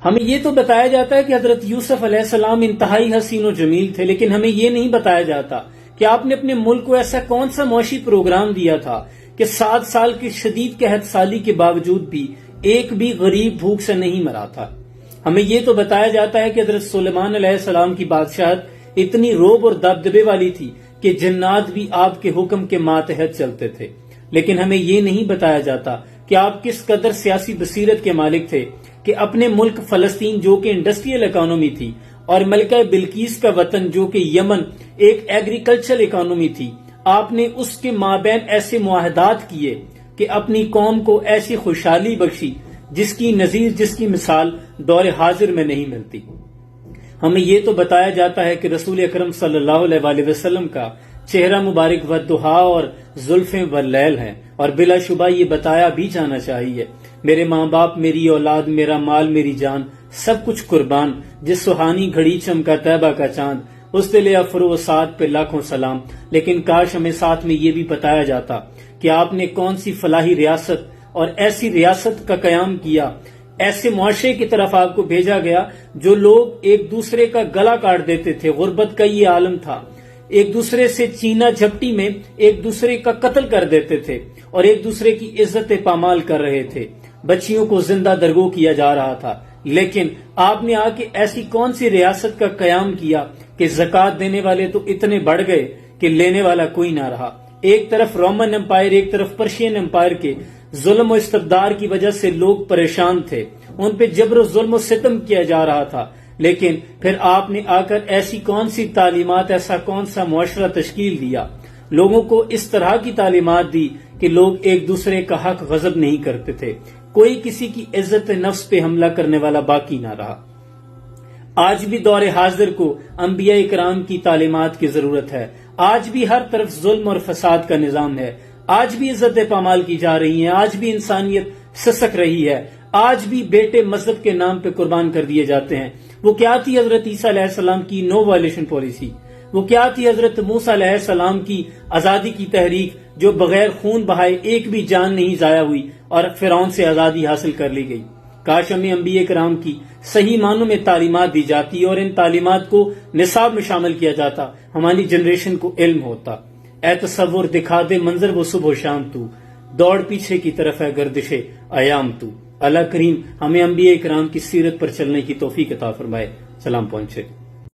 ہمیں یہ تو بتایا جاتا ہے کہ حضرت یوسف علیہ السلام انتہائی حسین و جمیل تھے، لیکن ہمیں یہ نہیں بتایا جاتا کہ آپ نے اپنے ملک کو ایسا کون سا معاشی پروگرام دیا تھا کہ 7 سال کی شدید قحط سالی کے باوجود بھی ایک بھی غریب بھوک سے نہیں مرا تھا۔ ہمیں یہ تو بتایا جاتا ہے کہ حضرت سلیمان علیہ السلام کی بادشاہت اتنی روب اور دبدبے والی تھی کہ جنات بھی آپ کے حکم کے ماتحت چلتے تھے، لیکن ہمیں یہ نہیں بتایا جاتا کہ آپ کس قدر سیاسی بصیرت کے مالک تھے کہ اپنے ملک فلسطین جو کہ انڈسٹریل اکانومی تھی اور ملکہ بلقیس کا وطن جو کہ یمن ایک ایگریکلچر اکانومی تھی، آپ نے اس کے مابین ایسے معاہدات کیے کہ اپنی قوم کو ایسی خوشحالی بخشی جس کی نظیر، جس کی مثال دور حاضر میں نہیں ملتی۔ ہمیں یہ تو بتایا جاتا ہے کہ رسول اکرم صلی اللہ علیہ وآلہ وسلم کا چہرہ مبارک والضحیٰ اور زلفیں واللیل ہیں، اور بلا شبہ یہ بتایا بھی جانا چاہیے، میرے ماں باپ، میری اولاد، میرا مال، میری جان، سب کچھ قربان، جس سہانی گھڑی چمکا طیبہ کا چاند، اس دل افرو و سعد پہ لاکھوں سلام۔ لیکن کاش ہمیں ساتھ میں یہ بھی بتایا جاتا کہ آپ نے کون سی فلاحی ریاست اور ایسی ریاست کا قیام کیا، ایسے معاشرے کی طرف آپ کو بھیجا گیا جو لوگ ایک دوسرے کا گلا کاٹ دیتے تھے، غربت کا یہ عالم تھا، ایک دوسرے سے چینا جھپٹی میں ایک دوسرے کا قتل کر دیتے تھے اور ایک دوسرے کی عزت پامال کر رہے تھے، بچیوں کو زندہ درگو کیا جا رہا تھا۔ لیکن آپ نے آ کے ایسی کون سی ریاست کا قیام کیا کہ زکوٰۃ دینے والے تو اتنے بڑھ گئے کہ لینے والا کوئی نہ رہا۔ ایک طرف رومن امپائر، ایک طرف پرشین امپائر کے ظلم و استبدار کی وجہ سے لوگ پریشان تھے، ان پہ جبر و ظلم و ستم کیا جا رہا تھا، لیکن پھر آپ نے آ کر ایسی کون سی تعلیمات، ایسا کون سا معاشرہ تشکیل دیا، لوگوں کو اس طرح کی تعلیمات دی کہ لوگ ایک دوسرے کا حق غصب نہیں کرتے تھے، کوئی کسی کی عزت نفس پہ حملہ کرنے والا باقی نہ رہا۔ آج بھی دور حاضر کو انبیاء اکرام کی تعلیمات کی ضرورت ہے، آج بھی ہر طرف ظلم اور فساد کا نظام ہے، آج بھی عزت پامال کی جا رہی ہیں، آج بھی انسانیت سسک رہی ہے، آج بھی بیٹے مذہب کے نام پہ قربان کر دیے جاتے ہیں۔ وہ کیا تھی حضرت عیسیٰ علیہ السلام کی نو وائلیشن پالیسی؟ وہ کیا تھی حضرت موسیٰ علیہ السلام کی آزادی کی تحریک جو بغیر خون بہائے ایک بھی جان نہیں ضائع ہوئی اور فرعون سے آزادی حاصل کر لی گئی؟ کاش ہمیں انبیاء کرام کی صحیح معنوں میں تعلیمات دی جاتی اور ان تعلیمات کو نصاب میں شامل کیا جاتا، ہماری جنریشن کو علم ہوتا۔ اے تصور دکھا دے منظر وہ صبح و شام تو، دوڑ پیچھے کی طرف ہے گردش ایام تو۔ اللہ کریم ہمیں انبیاء کرام کی سیرت پر چلنے کی توفیق عطا فرمائے۔ سلام پہنچے۔